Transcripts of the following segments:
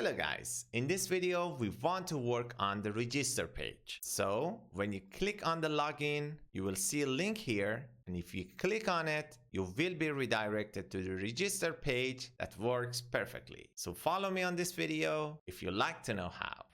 Hello guys, in this video we want to work on the register page. So when you click on the login, you will see a link here, and if you click on it, you will be redirected to the register page that works perfectly. So follow me on this video if you like to know how.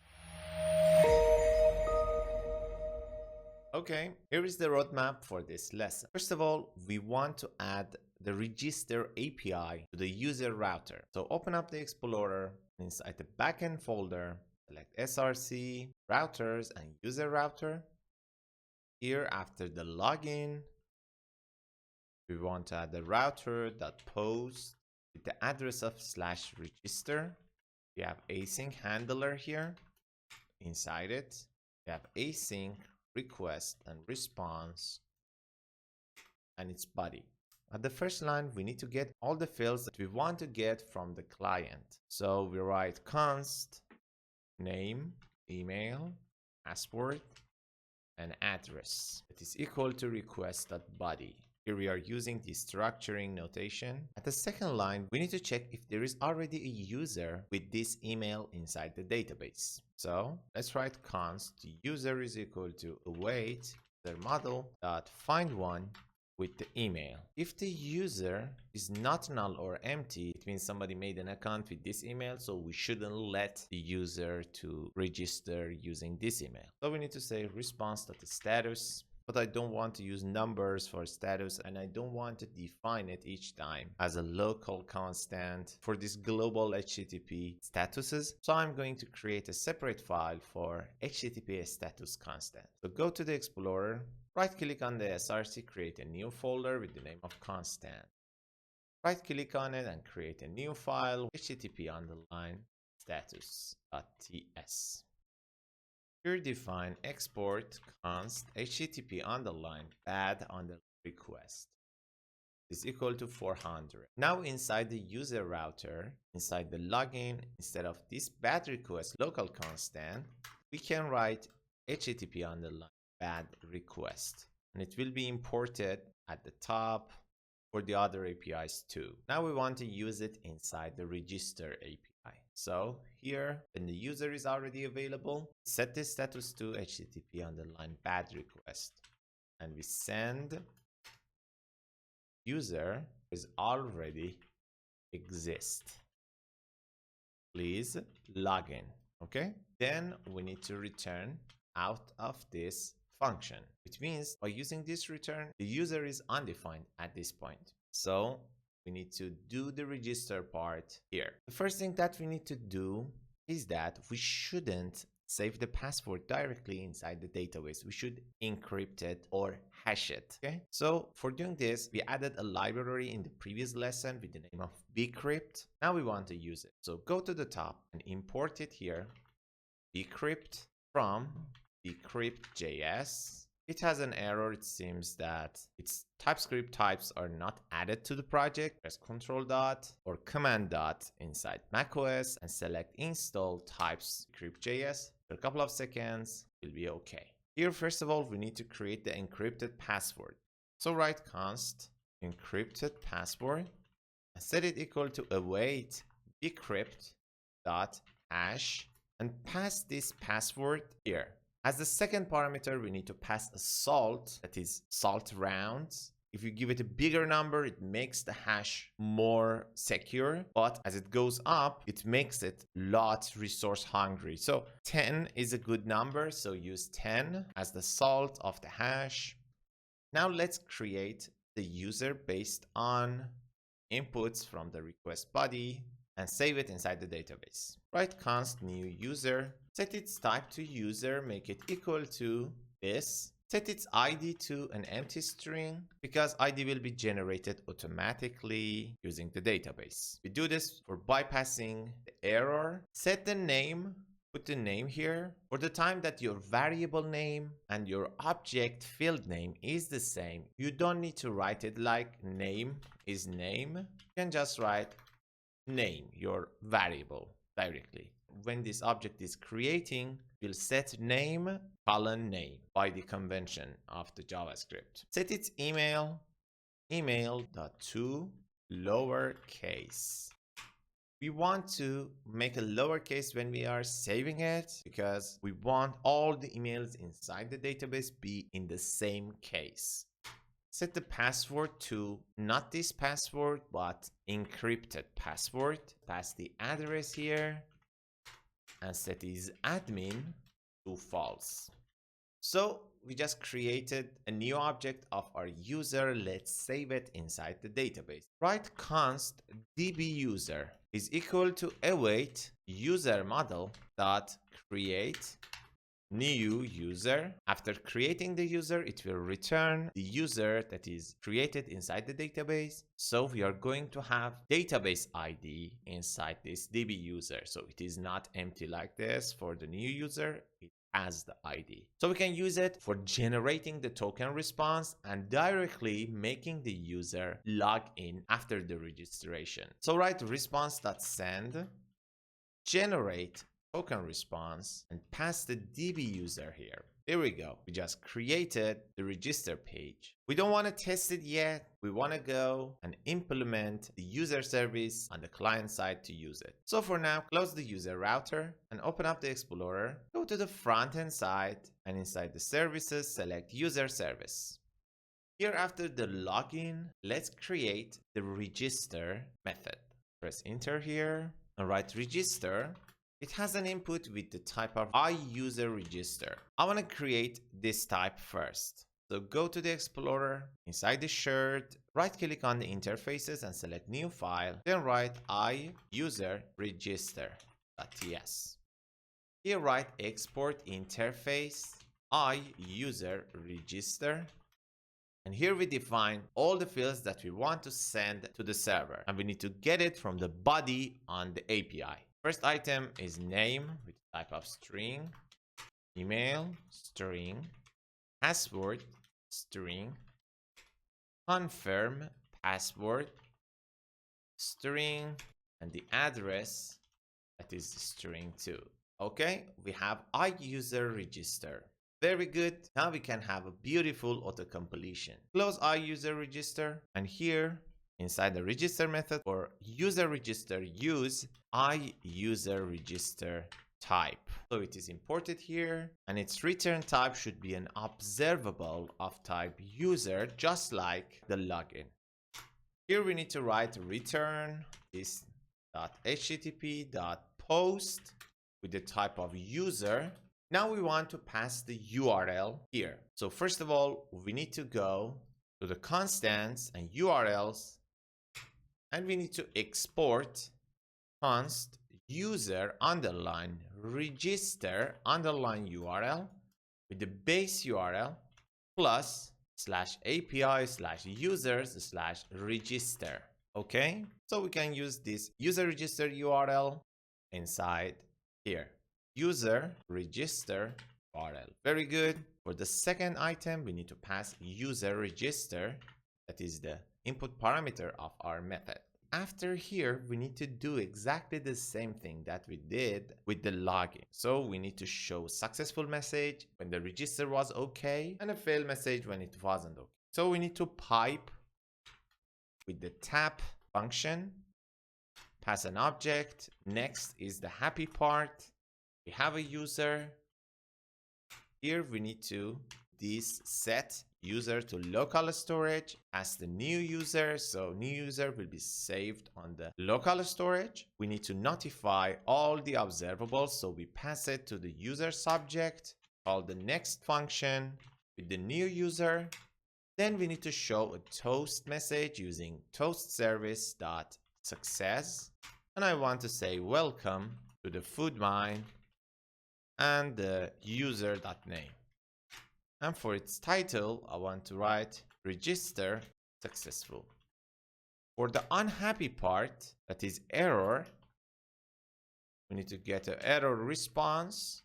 Okay, here is the roadmap for this lesson. First of all, we want to add the register API to the user router. So open up the Explorer. Inside the backend folder, select src, routers, and user router. Here, after the login, we want to add the router.post with the address of /register. We have async handler here. Inside it, we have async request and response and its body. At the first line, we need to get all the fields that we want to get from the client. So we write const name, email, password, and address. It is equal to request.body. Here we are using the structuring notation. At the second line, we need to check if there is already a user with this email inside the database. So let's write const user is equal to await the model.find one with the email. If the user is not null or empty, it means somebody made an account with this email, so we shouldn't let the user to register using this email. So we need to say response.status, but I don't want to use numbers for status, and I don't want to define it each time as a local constant for this global HTTP statuses. So I'm going to create a separate file for HTTP status constant. So go to the Explorer, right click on the src, create a new folder with the name of constant. Right click on it and create a new file, http:/status.ts. Here define export const http:/bad_request is equal to 400. Now inside the user router, inside the login, instead of this bad request local constant, we can write http:/bad_request, and it will be imported at the top for the other APIs too. Now we want to use it inside the register API. So here, when the user is already available, set the status to http:/bad_request, and we send user is already exist. Please log in. Okay, then we need to return out of this function, which means by using this return, the user is undefined at this point. So we need to do the register part here. The first thing that we need to do is that we shouldn't save the password directly inside the database. We should encrypt it or hash it. Okay, so for doing this, we added a library in the previous lesson with the name of bcrypt. Now we want to use it. So go to the top and import it here, bcrypt from bcrypt.js. It has an error. It seems that its TypeScript types are not added to the project. Press Ctrl dot or Command dot inside macOS and select install types bcrypt.js. For a couple of seconds, it'll be okay. Here, first of all, we need to create the encrypted password. So write const encrypted password and set it equal to await bcrypt dot hash and pass this password here. As the second parameter, we need to pass a salt, that is salt rounds. If you give it a bigger number, it makes the hash more secure, but as it goes up, it makes it a lot resource hungry. So 10 is a good number, so use 10 as the salt of the hash. Now let's create the user based on inputs from the request body and save it inside the database. Write const new user, set its type to user, make it equal to this, set its ID to an empty string because ID will be generated automatically using the database. We do this for bypassing the error. Set the name, put the name here. For the time that your variable name and your object field name is the same, you don't need to write it like name is name. You can just write name, your variable, directly. When this object is creating, we'll set name colon name by the convention of the JavaScript. Set its email, email.to lowercase. We want to make a lowercase when we are saving it because we want all the emails inside the database be in the same case. Set the password to not this password, but encrypted password. Pass the address here and set is admin to false. So we just created a new object of our user. Let's save it inside the database. Write const dbuser is equal to await user model dot create new user. After creating the user, it will return the user that is created inside the database. So we are going to have database ID inside this db user. So it is not empty like this for the new user. It has the ID. So we can use it for generating the token response and directly making the user log in after the registration. So write response.send, generate token response, and pass the db user here. There we go. We just created the register page. We don't want to test it yet. We want to go and implement the user service on the client side to use it. So for now, close the user router and open up the Explorer. Go to the front end side and inside the services, select user service. Here after the login, let's create the register method. Press enter here and write register. It has an input with the type of iUserRegister. I want to create this type first. So go to the Explorer, inside the shirt, right click on the interfaces and select new file. Then write iUserRegister.ts. Here write export interface iUserRegister. And here we define all the fields that we want to send to the server. And we need to get it from the body on the API. First item is name with type of string, email, string, password, string, confirm, password, string, and the address that is string 2. Okay, we have iUserRegister. Very good. Now we can have a beautiful auto completion. Close iUserRegister, and here inside the register method for user register, use iUserRegister type. So it is imported here, and its return type should be an observable of type user, just like the login. Here we need to write return this .http.post with the type of user. Now we want to pass the URL here. So first of all, we need to go to the constants and URLs, and we need to export const user underline register underline URL with the base URL plus /API/users/register. Okay, so we can use this user register URL inside here. User register URL. Very good. For the second item, we need to pass user register. That is the input parameter of our method. After here, we need to do exactly the same thing that we did with the login. So we need to show successful message when the register was okay and a fail message when it wasn't okay. So we need to pipe with the tap function, pass an object. Next is the happy part. We have a user. Here we need to set user to local storage as the new user. So new user will be saved on the local storage. We need to notify all the observables. So we pass it to the user subject, call the next function with the new user. Then we need to show a toast message using toast service.success. And I want to say welcome to the food mine and the user.name. And for its title, I want to write register successful. For the unhappy part, that is error, we need to get an error response.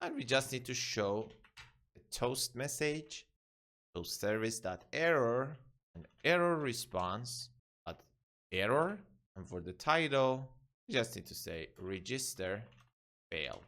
And we just need to show a toast message, toast service.error, and error response .error. And for the title, we just need to say register failed.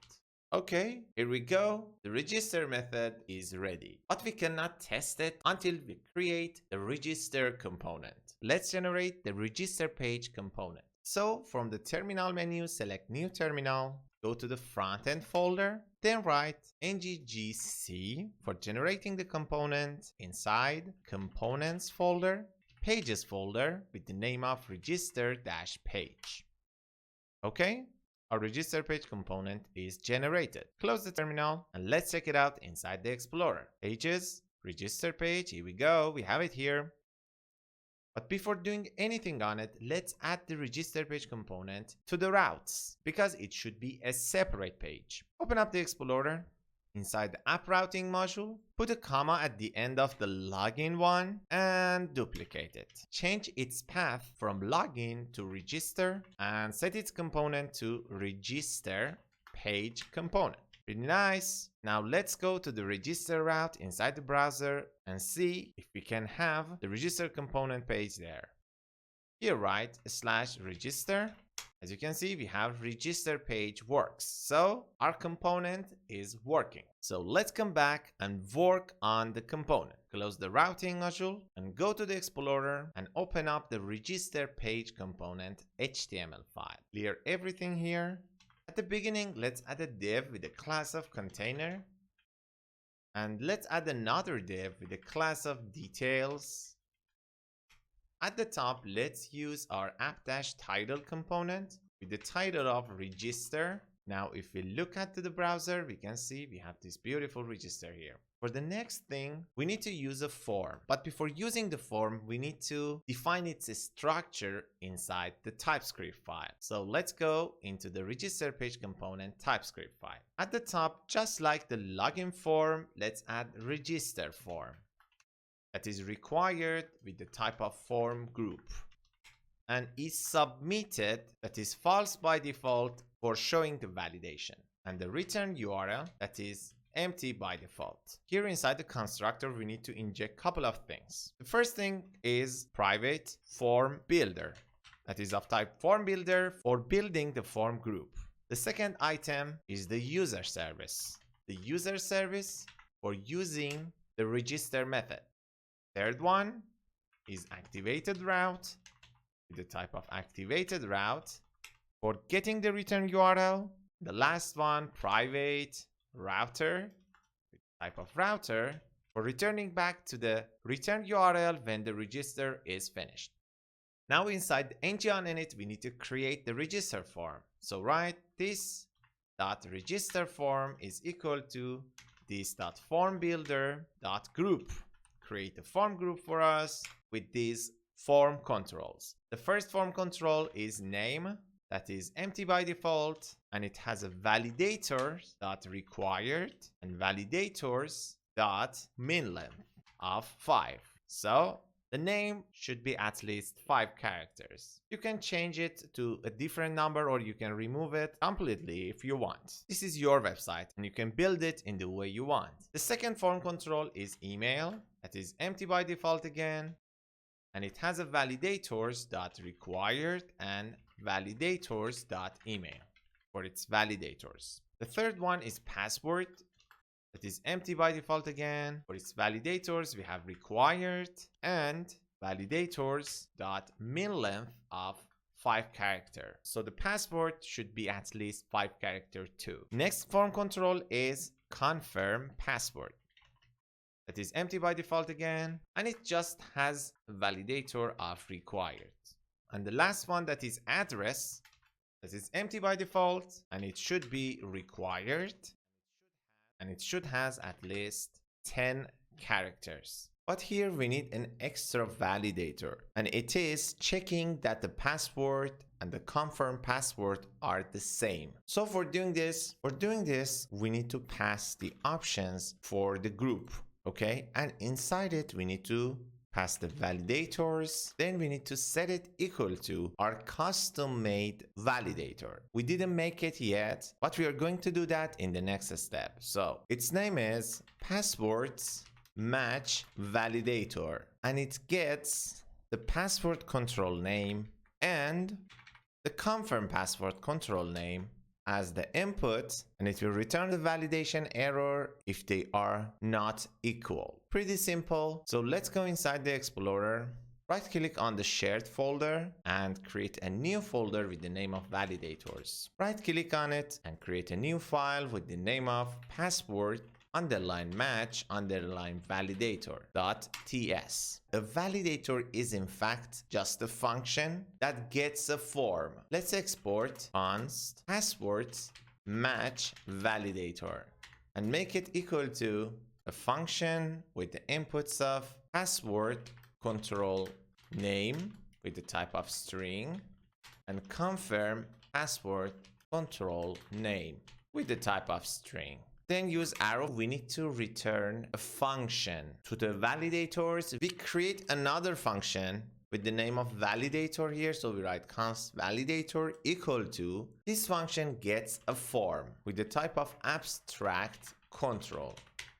Okay, here we go. The register method is ready, but we cannot test it until we create the register component. Let's generate the register page component. So from the terminal menu, select new terminal, go to the front end folder, then write ngGC for generating the component inside components folder, pages folder with the name of register-page. Okay, our register page component is generated. Close the terminal and let's check it out inside the Explorer. Pages, register page, here we go, we have it here. But before doing anything on it, let's add the register page component to the routes because it should be a separate page. Open up the Explorer. Inside the app routing module, put a comma at the end of the login one and duplicate it. Change its path from login to register and set its component to register page component. Pretty nice. Now let's go to the register route inside the browser and see if we can have the register component page there. Here write /register. As you can see, we have register page works. So our component is working. So let's come back and work on the component. Close the routing module and go to the Explorer and open up the register page component HTML file. Clear everything here. At the beginning, let's add a div with a class of container. And let's add another div with a class of details. At the top, let's use our app-title component with the title of register. Now, if we look at the browser, we can see we have this beautiful register here. For the next thing, we need to use a form. But before using the form, we need to define its structure inside the TypeScript file. So let's go into the register page component TypeScript file. At the top, just like the login form, let's add register form. That is required with the type of form group and is submitted, that is false by default for showing the validation, and the return URL that is empty by default. Here inside the constructor, we need to inject a couple of things. The first thing is private form builder, that is of type form builder for building the form group. The second item is the user service, the user service for using the register method. Third one is activated route with the type of activated route for getting the return URL. The last one, private router with the type of router for returning back to the return URL when the register is finished. Now inside the ng-on-init, we need to create the register form. So write this dot register form is equal to this dot form builder dot group. Create a form group for us with these form controls. The first form control is name, that is empty by default, and it has a validator dot required and validators dot min length of 5. So the name should be at least 5 characters. You can change it to a different number or you can remove it completely if you want. This is your website and you can build it in the way you want. The second form control is email, that is empty by default again, and it has a validators dot required and validators dot email for its validators. The third one is password, that is empty by default again. For its validators, we have required and validators dot min length of 5 character. So the password should be at least 5 character too. Next form control is confirm password. That is empty by default again, and it just has a validator of required. And the last one, that is address, that is empty by default, and it should be required, and it should has at least 10 characters. But here we need an extra validator, and it is checking that the password and the confirm password are the same. So for doing this, we need to pass the options for the group. Okay, and inside it, we need to pass the validators. Then we need to set it equal to our custom made validator. We didn't make it yet, but we are going to do that in the next step. So its name is passwords match validator, and it gets the password control name and the confirm password control name as the input, and it will return the validation error if they are not equal. Pretty simple. So let's go inside the Explorer Right click on the shared folder and create a new folder with the name of validators. Right click on it and create a new file with the name of password underline match underline validator.ts. A validator is in fact just a function that gets a form. Let's export const passwords match validator and make it equal to a function with the inputs of password control name with the type of string and confirm password control name with the type of string. Then use arrow. We need to return a function to the validators. We create another function with the name of validator here. So we write const validator equal to, this function gets a form with the type of abstract control.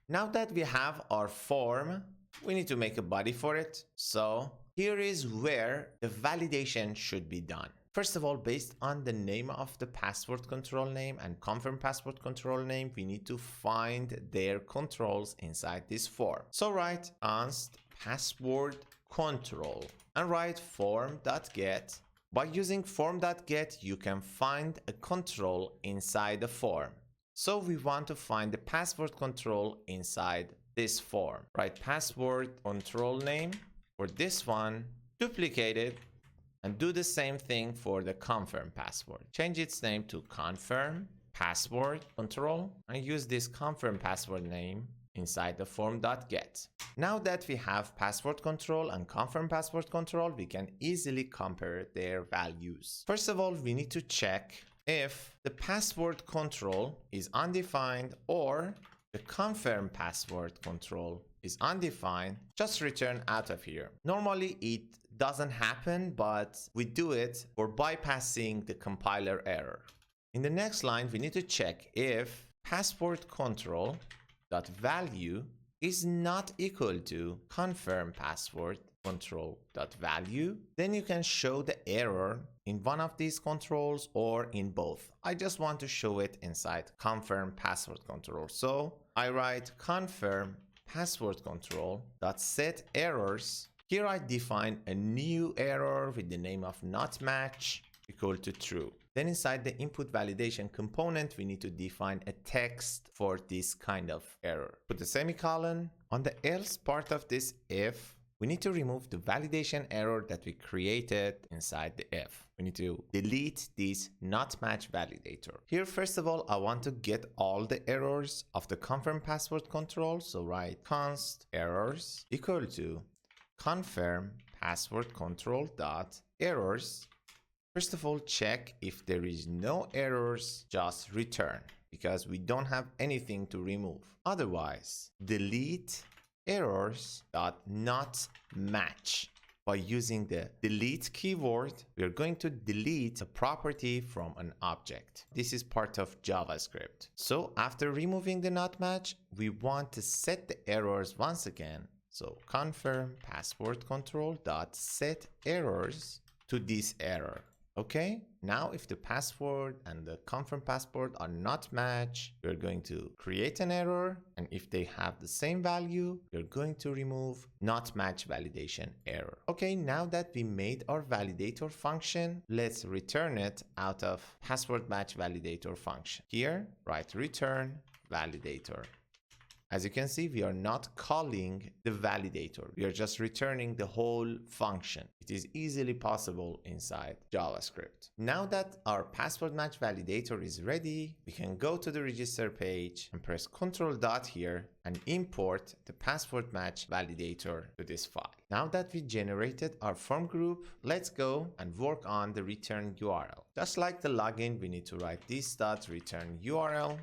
Now that we have our form, we need to make a body for it. So here is where the validation should be done. First of all, based on the name of the password control name and confirm password control name, we need to find their controls inside this form. So write const password control and write form.get. By using form.get, you can find a control inside the form. So we want to find the password control inside this form. Write password control name for this one, duplicate it, and do the same thing for the confirm password. Change its name to confirm password control and use this confirm password name inside the form.get. Now that we have password control and confirm password control, we can easily compare their values. First of all, we need to check if the password control is undefined or the confirm password control is undefined. Just return out of here. Normally it doesn't happen, but we do it for bypassing the compiler error. In the next line, we need to check if password control dot value is not equal to confirm password control dot value. Then you can show the error in one of these controls or in both. I just want to show it inside confirm password control. So I write confirm password control dot set errors. Here I define a new error with the name of not match equal to true. Then inside the input validation component, we need to define a text for this kind of error. Put a semicolon. On the else part of this if, we need to remove the validation error that we created inside the if. We need to delete this not match validator. Here, first of all, I want to get all the errors of the confirm password control. So write const errors equal to confirm password control dot errors. First of all, check if there is no errors, just return because we don't have anything to remove. Otherwise, delete errors dot not match. By using the delete keyword, we are going to delete a property from an object. This is part of JavaScript. So after removing the not match, we want to set the errors once again. So confirm password control dot set errors to this error. Okay, now if the password and the confirm password are not matched, we're going to create an error, and if they have the same value, we're going to remove not match validation error. Okay, now that we made our validator function, let's return it out of password match validator function. Here, write return validator. As you can see, we are not calling the validator. We are just returning the whole function. It is easily possible inside JavaScript. Now that our password match validator is ready, we can go to the register page and press Ctrl dot here and import the password match validator to this file. Now that we generated our form group, let's go and work on the return URL. Just like the login, we need to write this dot return URL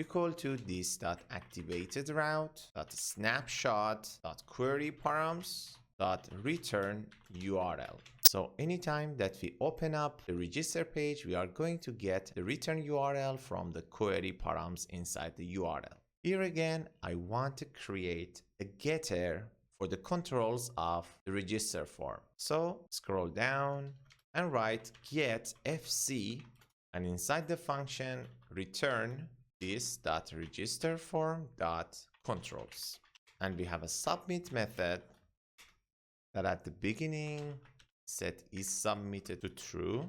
equal to this dot activated route dot snapshot dot query params dot return URL. So anytime that we open up the register page, we are going to get the return URL from the query params inside the URL. Here again, I want to create a getter for the controls of the register form. So scroll down and write get fc, and inside the function return this dot register form dot controls, and we have a submit method that at the beginning set is submitted to true,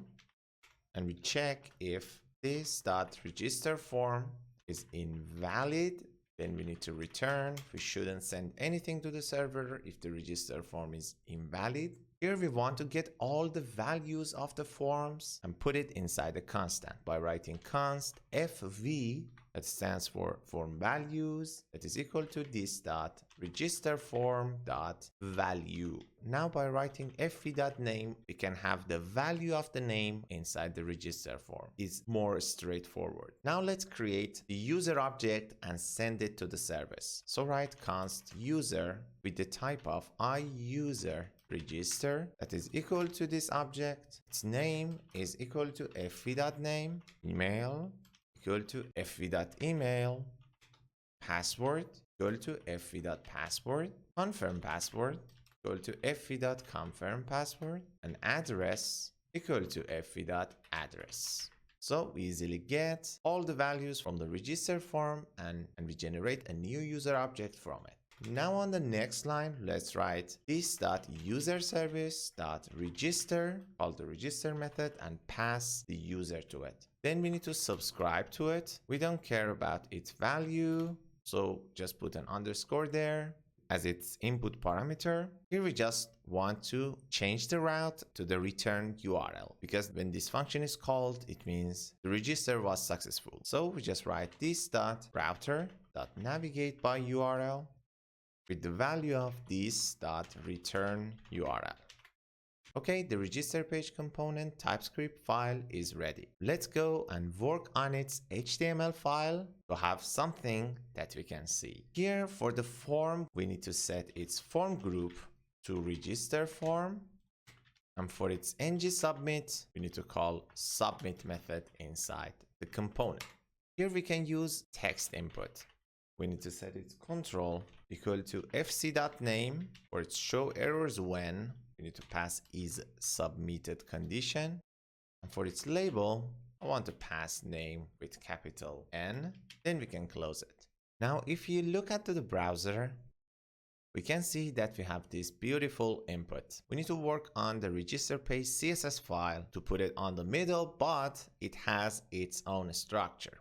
and we check if this dot register form is invalid, then we need to return. We shouldn't send anything to the server if the register form is invalid. Here we want to get all the values of the forms and put it inside a constant by writing const fv, that stands for form values, that is equal to this dot register form dot value. Now by writing fv.name, we can have the value of the name inside the register form. It's more straightforward. Now let's create the user object and send it to the service. So write const user with the type of iUser register, that is equal to this object. Its name is equal to fv.name, email equal to fv.email, password equal to fv.password, confirm password equal to fv.confirm password, and address equal to fv.address. So we easily get all the values from the register form and we generate a new user object from it. Now on the next line, let's write this.userService.register, call the register method and pass the user to it. Then we need to subscribe to it. We don't care about its value, so just put an underscore there as its input parameter. Here we just want to change the route to the return URL, because when this function is called, it means the register was successful. So we just write this.router.navigate by URL with the value of this.return URL. Okay, the register page component TypeScript file is ready. Let's go and work on its HTML file to have something that we can see. Here for the form, we need to set its form group to register form. And for its ng submit, we need to call submit method inside the component. Here we can use text input. We need to set its control equal to fc.name for its show errors when. We need to pass is submitted condition. And for its label, I want to pass name with capital N. Then we can close it. Now, if you look at the browser, we can see that we have this beautiful input. We need to work on the register page CSS file to put it on the middle, but it has its own structure.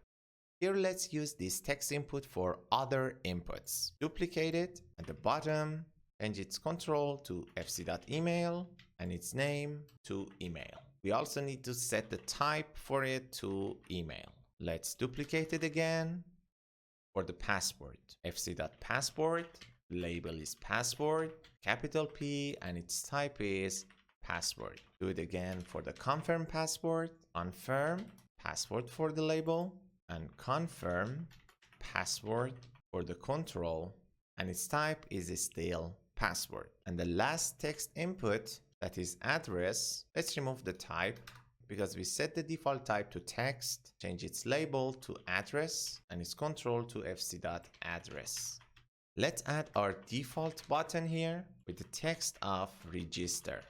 Here, let's use this text input for other inputs. Duplicate it at the bottom, change its control to fc.email and its name to email. We also need to set the type for it to email. Let's duplicate it again. For the password, fc.password, label is password, capital P, and its type is password. Do it again for the confirm password, confirm password for the label, and confirm password for the control, and its type is still password. And the last text input, that is address, let's remove the type because we set the default type to text, change its label to address, and its control to fc.address. Let's add our default button here with the text of register.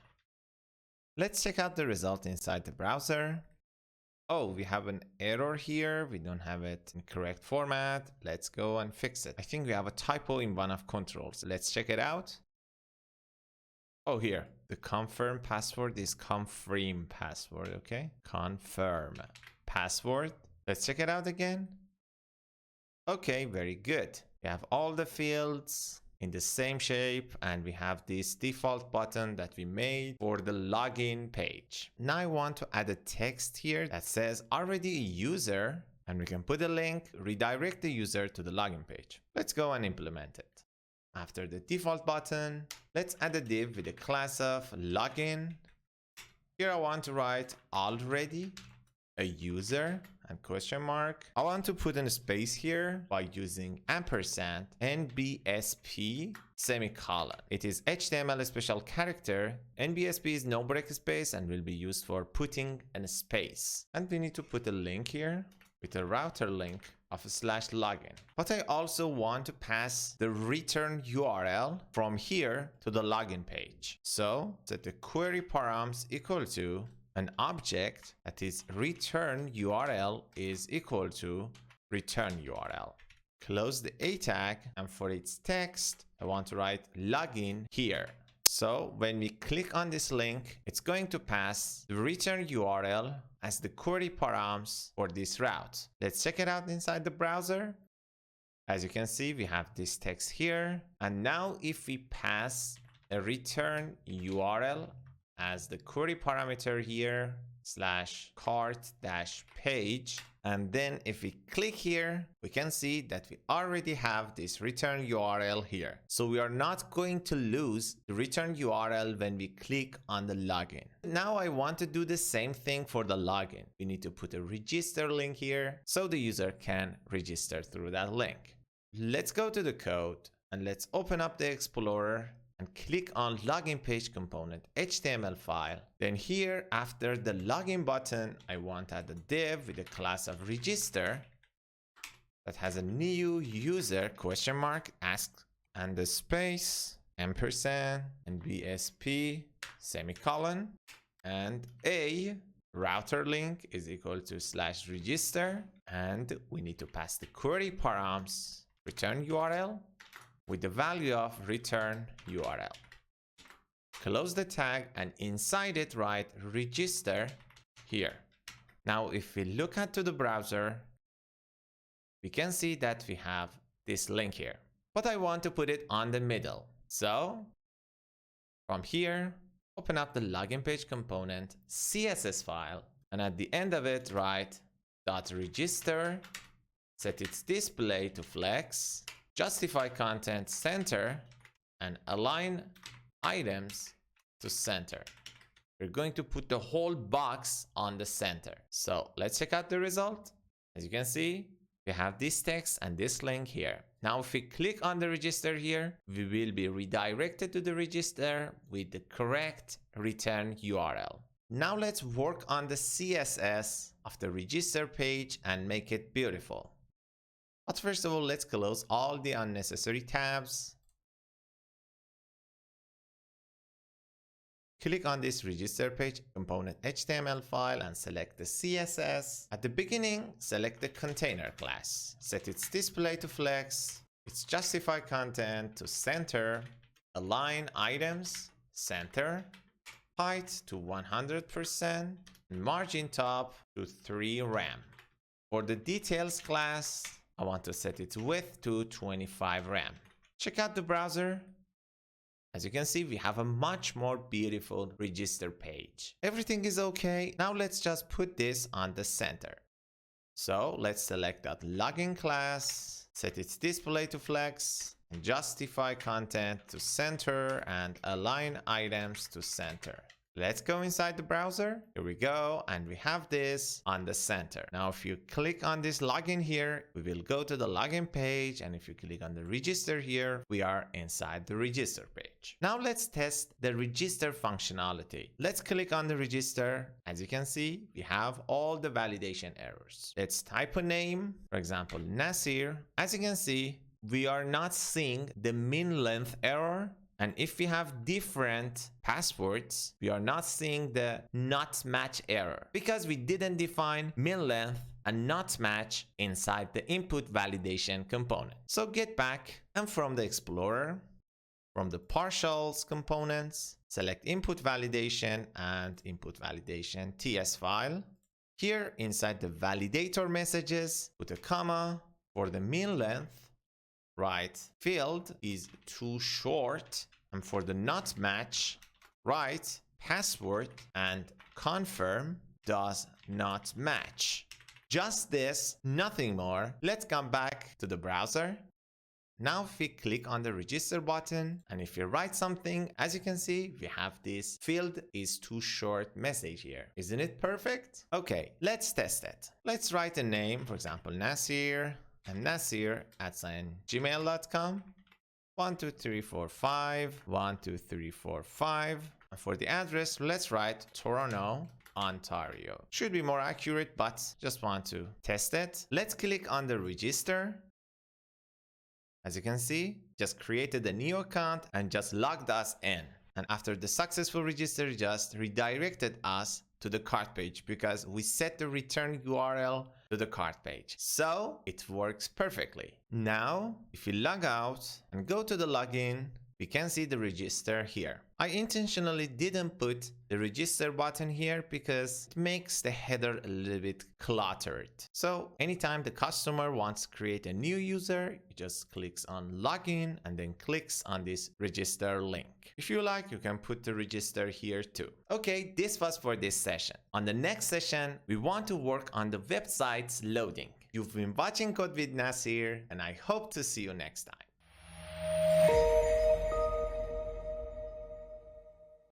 Let's check out the result inside the browser. Oh, we have an error here. We don't have it in correct format. Let's go and fix it. I think we have a typo in one of controls. Let's check it out. Oh, here. The confirm password is confirm password, okay? Confirm password. Let's check it out again. Okay, very good. We have all the fields in the same shape, and we have this default button that we made for the login page. Now I want to add a text here that says already a user, and we can put a link, redirect the user to the login page. Let's go and implement it. After the default button, let's add a div with a class of login. Here I want to write already a user and question mark. I want to put in a space here by using ampersand NBSP semicolon. It is HTML special character. NBSP is no break space and will be used for putting in a space. And we need to put a link here with a router link of a /login. But I also want to pass the return URL from here to the login page. So set the query params equal to an object that is return URL is equal to return URL. Close the A tag, and for its text, I want to write login here. So when we click on this link, it's going to pass the return URL as the query params for this route. Let's check it out inside the browser. As you can see, we have this text here. And now if we pass a return URL as the query parameter here, /cart-page, and then if we click here, we can see that we already have this return URL here. So we are not going to lose the return URL when we click on the login. Now I want to do the same thing for the login. We need to put a register link here so the user can register through that link. Let's go to the code and let's open up the Explorer and click on login page component HTML file. Then here, after the login button, I want to add a div with a class of register that has a new user question mark ask and the space ampersand and BSP semicolon and a router link is equal to /register, and we need to pass the query params return URL with the value of return URL. Close the tag and inside it write register here. Now if we look to the browser, we can see that we have this link here, but I want to put it on the middle. So from here, open up the login page component CSS file, and at the end of it write .register, set its display to flex, justify content center, and align items to center. We're going to put the whole box on the center. So let's check out the result. As you can see, we have this text and this link here. Now if we click on the register here, we will be redirected to the register with the correct return URL. Now let's work on the CSS of the register page and make it beautiful. But first of all, let's close all the unnecessary tabs. Click on this register page component HTML file and select the CSS. At the beginning, select the container class. Set its display to flex, its justify content to center, align items, center, height to 100%, and margin top to 3 rem. For the details class, I want to set its width to 25 rem. Check out the browser. As you can see, we have a much more beautiful register page. Everything is okay. Now let's just put this on the center. So let's select that login class, set its display to flex, and justify content to center and align items to center. Let's go inside the browser. Here we go. And we have this on the center. Now, if you click on this login here, we will go to the login page. And if you click on the register here, we are inside the register page. Now let's test the register functionality. Let's click on the register. As you can see, we have all the validation errors. Let's type a name, for example, Nasir. As you can see, we are not seeing the min length error. And if we have different passwords, we are not seeing the not match error because we didn't define min length and not match inside the input validation component. So get back, and from the Explorer, from the partials components, select input validation and input validation TS file. Here inside the validator messages, put a comma. For the min length, write field is too short, and for the not match, write password and confirm does not match. Just this, nothing more. Let's come back to the browser. Now if we click on the register button, and if you write something, as you can see, we have this field is too short message here. Isn't it perfect? Okay, let's test it. Let's write a name, for example, Nasir. And nasir@gmail.com, 12345 12345. And for the address, let's write Toronto, Ontario. Should be more accurate, but just want to test it. Let's click on the register. As you can see, just created a new account and just logged us in. And after the successful register, just redirected us to the cart page because we set the return URL to the cart page. So it works perfectly. Now, if you log out and go to the login, we can see the register here. I intentionally didn't put the register button here because it makes the header a little bit cluttered. So anytime the customer wants to create a new user, he just clicks on login and then clicks on this register link. If you like, you can put the register here too. Okay, this was for this session. On the next session, we want to work on the website's loading. You've been watching Code with Nasir, and I hope to see you next time.